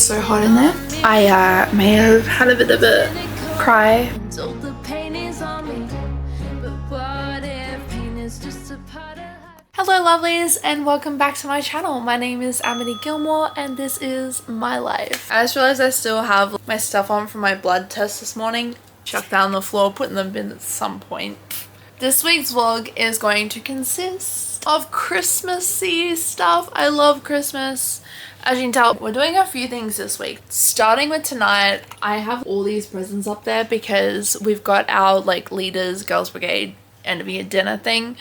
so hot in there. I may have had a bit of a cry. Hello lovelies and welcome back to my channel. My name is Amity Gilmour and this is my life. I just realized I still have my stuff on from my blood test this morning. Chucked down on the floor, put in the bin at some point. This week's vlog is going to consist of Christmassy stuff. I love Christmas. As you can tell, we're doing a few things this week. Starting with tonight, I have all these presents up there because we've got our like leaders, girls brigade, end of year dinner thing.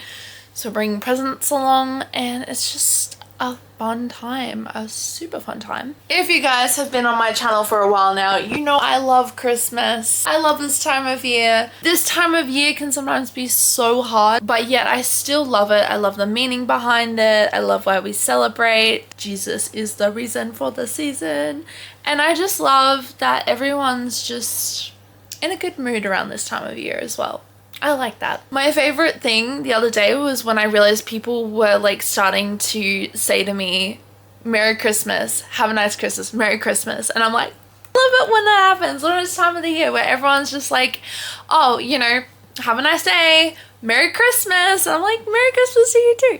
So bringing presents along and it's just a fun time, a super fun time. If you guys have been on my channel for a while now, you know I love Christmas. I love this time of year. This time of year can sometimes be so hard, but yet I still love it. I love the meaning behind it. I love why we celebrate. Jesus is the reason for the season. And I just love that everyone's just in a good mood around this time of year as well. I like that. My favorite thing the other day was when I realized people were like starting to say to me, Merry Christmas, have a nice Christmas, Merry Christmas. And I'm like, I love it when that happens, when it's time of the year where everyone's just like, oh, you know, have a nice day, Merry Christmas. And I'm like, Merry Christmas to you too.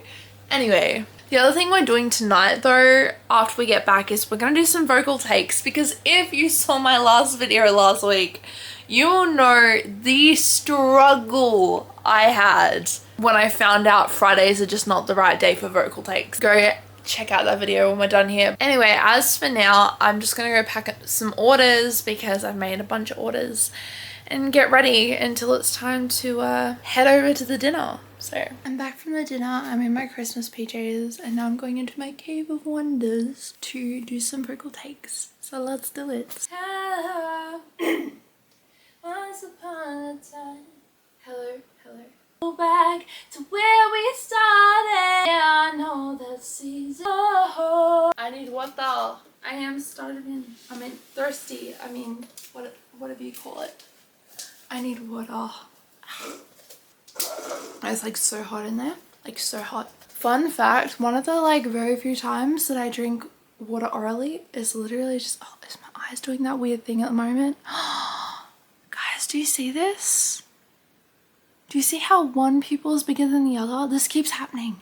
Anyway, the other thing we're doing tonight though, after we get back, is we're gonna do some vocal takes because if you saw my last video last week, you will know the struggle I had when I found out Fridays are just not the right day for vocal takes. Go check out that video when we're done here. Anyway, as for now, I'm just gonna go pack up some orders because I've made a bunch of orders and get ready until it's time to head over to the dinner. So I'm back from the dinner. I'm in my Christmas PJs and now I'm going into my cave of wonders to do some vocal takes. So let's do it. Hello. Once upon a time, hello, hello. Go back to where we started. Yeah, I know that season. Oh, I need water. I am starving. I mean thirsty. I mean, whatever you call it. I need water. It's like so hot in there, like so hot. Fun fact: one of the like very few times that I drink water orally is literally just. Oh, is my eyes doing that weird thing at the moment? Do you see this? Do you see how one pupil is bigger than the other? This keeps happening.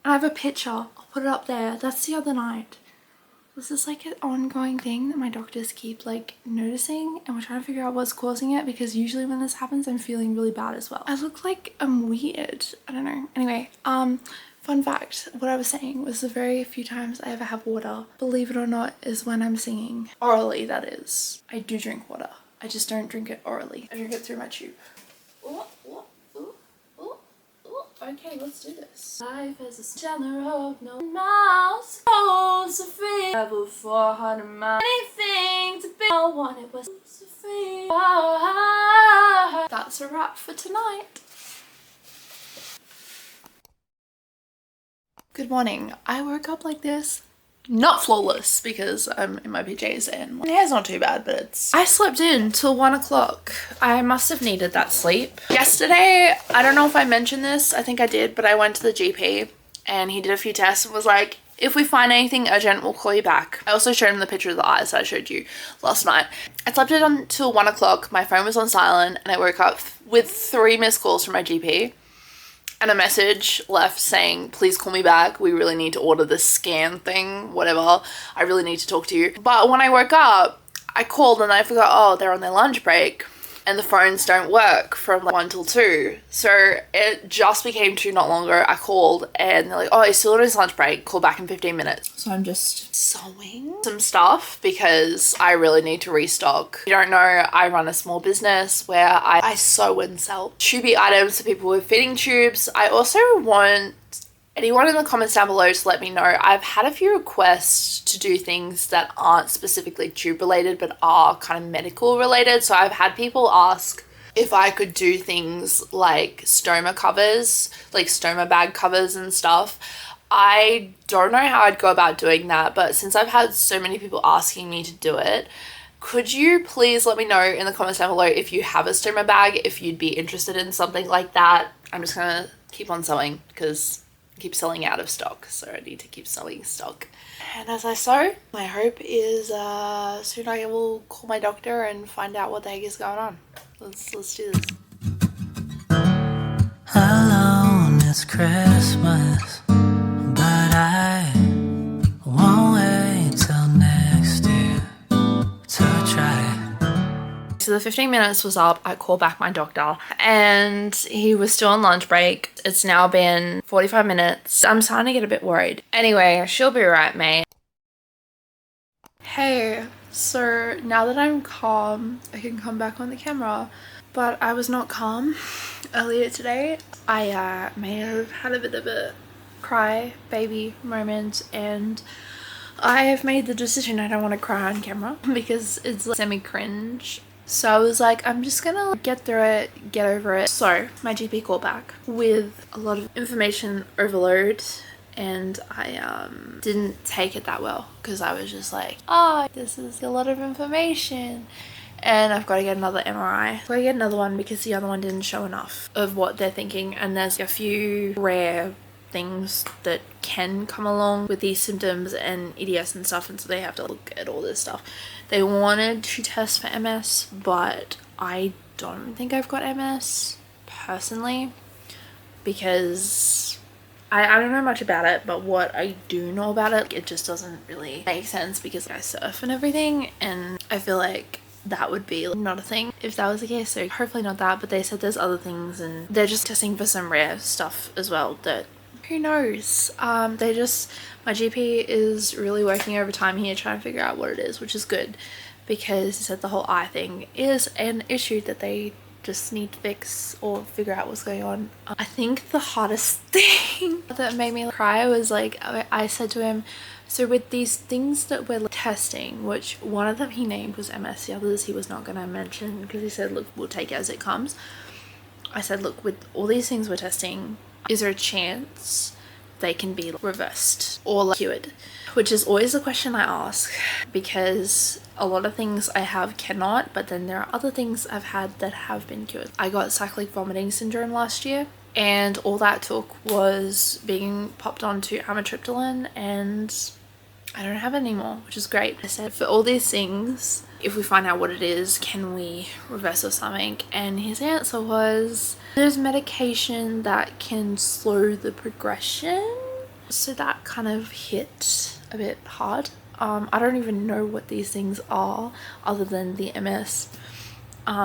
I have a picture. I'll put it up there. That's the other night. This is like an ongoing thing that my doctors keep like noticing and we're trying to figure out what's causing it because usually when this happens I'm feeling really bad as well. I look like I'm weird. I don't know. Anyway, fun fact, what I was saying was the very few times I ever have water, believe it or not, is when I'm singing. Orally, that is. I do drink water. I just don't drink it orally. I drink it through my tube. Ooh, ooh, ooh, ooh, ooh. Okay, let's do this. Life is a general of no miles. So free. Level 400 miles. Anything to be. I want it was so free. That's a wrap for tonight. Good morning. I woke up like this. Not flawless because I'm in my PJs and my hair's not too bad, but it's... I slept in till 1 o'clock. I must have needed that sleep. Yesterday, I don't know if I mentioned this, I think I did, but I went to the GP and he did a few tests and was like, if we find anything urgent, we'll call you back. I also showed him the picture of the eyes that I showed you last night. I slept in until 1 o'clock, my phone was on silent and I woke up with 3 missed calls from my GP. And a message left saying, please call me back. We really need to order this scan thing, whatever. I really need to talk to you. But when I woke up, I called and I forgot, oh, they're on their lunch break. And the phones don't work from like 1 till 2. So it just became 2 not longer. I called and they're like, oh, he's still on his lunch break. Call back in 15 minutes. So I'm just sewing some stuff because I really need to restock. If you don't know, I run a small business where I sew and sell tubey items to people with fitting tubes. I also want anyone in the comments down below to let me know. I've had a few requests to do things that aren't specifically tube related but are kind of medical related. So I've had people ask if I could do things like stoma covers, like stoma bag covers and stuff. I don't know how I'd go about doing that, but since I've had so many people asking me to do it, could you please let me know in the comments down below if you have a stoma bag, if you'd be interested in something like that. I'm just gonna keep on sewing because keep selling out of stock, so I need to keep selling stock. And as I sew, my hope is soon I will call my doctor and find out what the heck is going on. Let's do this. Alone, it's Christmas, but I won't wait till next year to try. So the 15 minutes was up. I called back my doctor and he was still on lunch break. It's now been 45 minutes. I'm starting to get a bit worried. Anyway, she'll be right, mate. Hey, so now that I'm calm, I can come back on the camera. But I was not calm earlier today. I may have had a bit of a cry baby moment, and I have made the decision I don't want to cry on camera because it's like semi-cringe. So I was like, I'm just gonna get through it, get over it. So my GP called back with a lot of information overload, and I didn't take it that well because I was just like, oh, this is a lot of information and I've got to get another MRI. I've got to get another one because the other one didn't show enough of what they're thinking, and there's a few rare things that can come along with these symptoms and EDS and stuff, and so they have to look at all this stuff. They wanted to test for MS, but I don't think I've got MS personally because I don't know much about it, but what I do know about it, it just doesn't really make sense because I surf and everything, and I feel like that would be not a thing if that was the case. So hopefully not that, but they said there's other things and they're just testing for some rare stuff as well that who knows. My GP is really working overtime here trying to figure out what it is, which is good because he said the whole eye thing is an issue that they just need to fix or figure out what's going on. I think the hardest thing that made me cry was like, I said to him, so with these things that we're testing, which one of them he named was MS, the others he was not going to mention because he said, look, we'll take it as it comes. I said, look, with all these things we're testing, is there a chance they can be reversed or cured? Which is always the question I ask because a lot of things I have cannot, but then there are other things I've had that have been cured. I got cyclic vomiting syndrome last year, and all that took was being popped onto amitriptyline, and I don't have it anymore, which is great. I said, for all these things, if we find out what it is, can we reverse or something? And his answer was, there's medication that can slow the progression. So that kind of hit a bit hard. I don't even know what these things are other than the MS,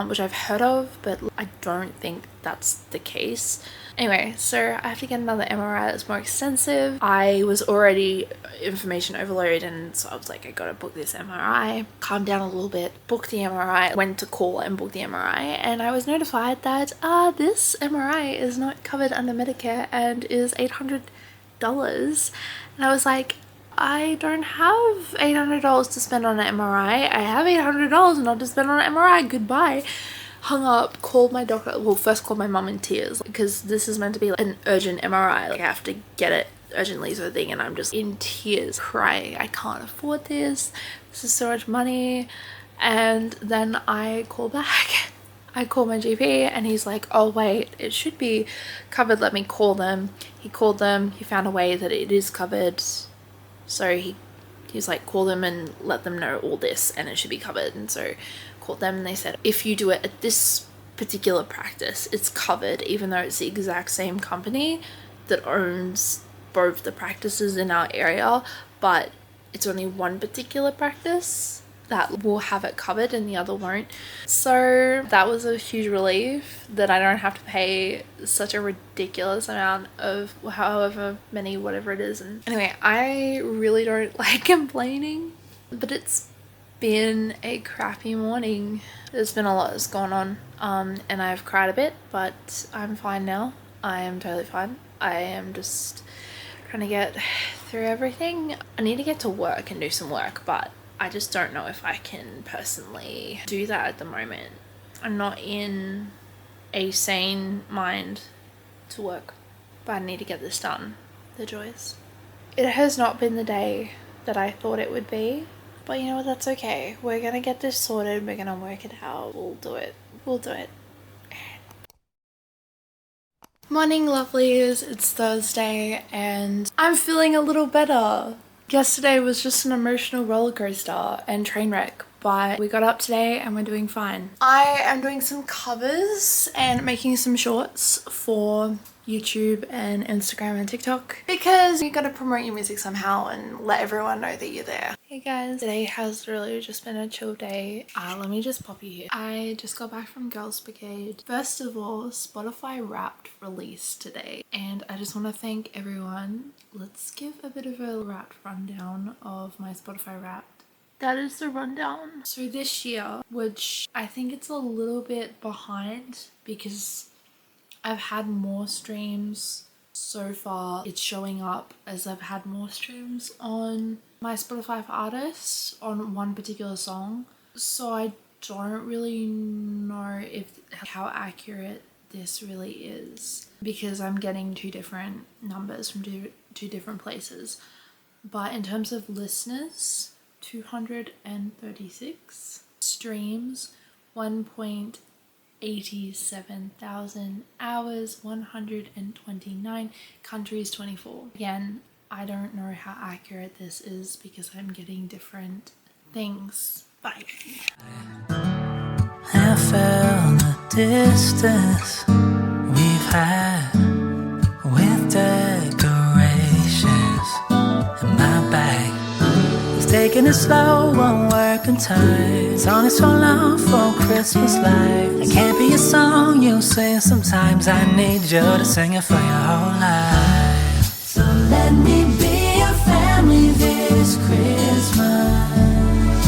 which I've heard of, but I don't think that's the case. Anyway, so I have to get another MRI that's more extensive. I was already information overload, and so I was like, I gotta book this MRI. Calm down a little bit, book the MRI, went to call and book the MRI, and I was notified that this MRI is not covered under Medicare and is $800. And I was like, I don't have $800 to spend on an MRI. I have $800 not to spend on an MRI. Goodbye. Hung up, called my doctor. Well, first called my mum in tears because this is meant to be like an urgent MRI. Like I have to get it urgently sort of thing, and I'm just in tears crying. I can't afford this. This is so much money. And then I call back. I call my GP and he's like, oh wait, it should be covered. Let me call them. He called them. He found a way that it is covered. So he's like, call them and let them know all this and it should be covered. And so called them and they said, if you do it at this particular practice, it's covered, even though it's the exact same company that owns both the practices in our area, but it's only one particular practice that will have it covered and the other won't. So that was a huge relief that I don't have to pay such a ridiculous amount of however many, whatever it is. And anyway, I really don't like complaining, but it's been a crappy morning. There's been a lot that's gone on, and I've cried a bit, but I'm fine now. I am totally fine. I am just trying to get through everything. I need to get to work and do some work, but I just don't know if I can personally do that at the moment. I'm not in a sane mind to work, but I need to get this done. The joys. It has not been the day that I thought it would be, but you know what, that's okay. We're gonna get this sorted, we're gonna work it out, we'll do it. Morning lovelies, it's Thursday and I'm feeling a little better. Yesterday was just an emotional roller coaster and train wreck, but we got up today and we're doing fine. I am doing some covers and making some shorts for YouTube and Instagram and TikTok because you gotta promote your music somehow and let everyone know that you're there. Hey guys, today has really just been a chill day. Let me just pop you here. I just got back from Girls Brigade. First of all, Spotify Wrapped released today and I just want to thank everyone. Let's give a bit of a wrapped rundown of my Spotify Wrapped. That is the rundown. So this year, which I think it's a little bit behind because I've had more streams so far. It's showing up as I've had more streams on my Spotify for artists on one particular song. So I don't really know how accurate this really is because I'm getting two different numbers from two different places. But in terms of listeners, 236, streams 1.87,000, hours 129, countries 24. Again, I don't know how accurate this is because I'm getting different things. Bye. I felt the distance we've had with decorations in my bag. Taking it slow, won't work on time. It's only so long for Christmas lights. It can't be a song you sing sometimes. I need you to sing it for your whole life. So let me be your family this Christmas.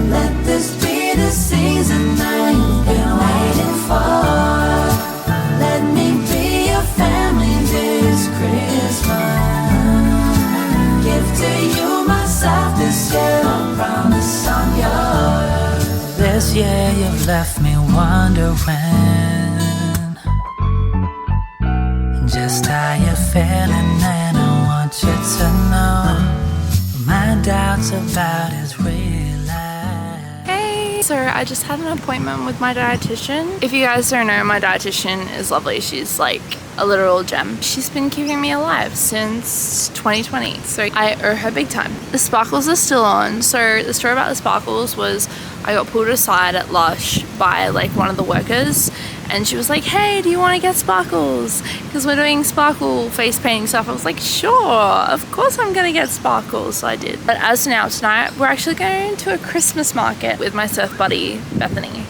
Let this be the season that you've been waiting for. Let me be your family this Christmas. Give to you myself this year, I promise I'm yours. This year you've left me wondering just how you're feeling, and I want you to know my doubts about is real life. Hey! So I just had an appointment with my dietitian. If you guys don't know, my dietitian is lovely. She's like a literal gem. She's been keeping me alive since 2020, so I owe her big time. The sparkles are still on. So the story about the sparkles was I got pulled aside at Lush by like one of the workers and she was like, hey, do you want to get sparkles? Because we're doing sparkle face painting stuff. I was like, sure, of course I'm gonna get sparkles. So I did. But as of now, tonight we're actually going to a Christmas market with my surf buddy Bethany.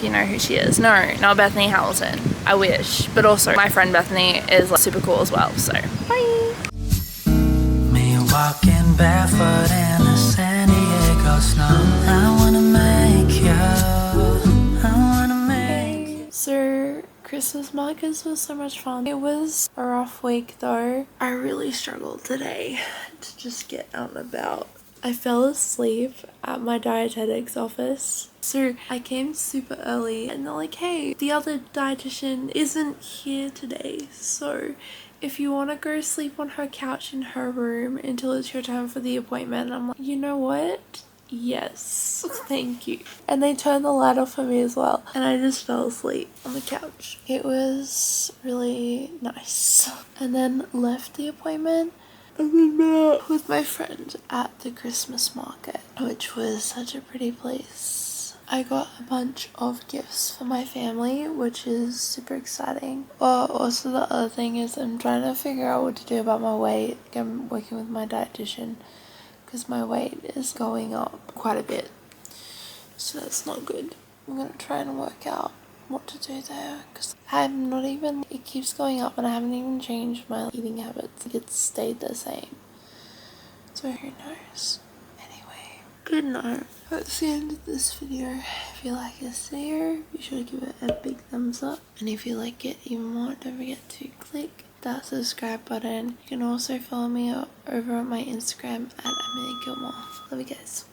You know who she is. No, not Bethany Hamilton. I wish. But also my friend Bethany is like, super cool as well. So bye. Me walking barefoot in the San Diego snow. I wanna make you. I wanna make you. So Christmas markets was so much fun. It was a rough week though. I really struggled today to just get out and about. I fell asleep at my dietetics office. So I came super early and they're like, hey, the other dietitian isn't here today. So if you want to go sleep on her couch in her room until it's your time for the appointment. I'm like, you know what? Yes, thank you. And they turned the light off for me as well. And I just fell asleep on the couch. It was really nice. And then left the appointment. And then met with my friend at the Christmas market, which was such a pretty place. I got a bunch of gifts for my family, which is super exciting. Also the other thing is I'm trying to figure out what to do about my weight. I'm working with my dietitian because my weight is going up quite a bit. So that's not good. I'm going to try and work out what to do there because I'm not even, it keeps going up and I haven't even changed my eating habits. It's stayed the same, so who knows. Anyway, good night. That's the end of this video. If you like this video, be sure to give it a big thumbs up, and if you like it even more, don't forget to click that subscribe button. You can also follow me over on my Instagram at Amity Gilmour. Love you guys.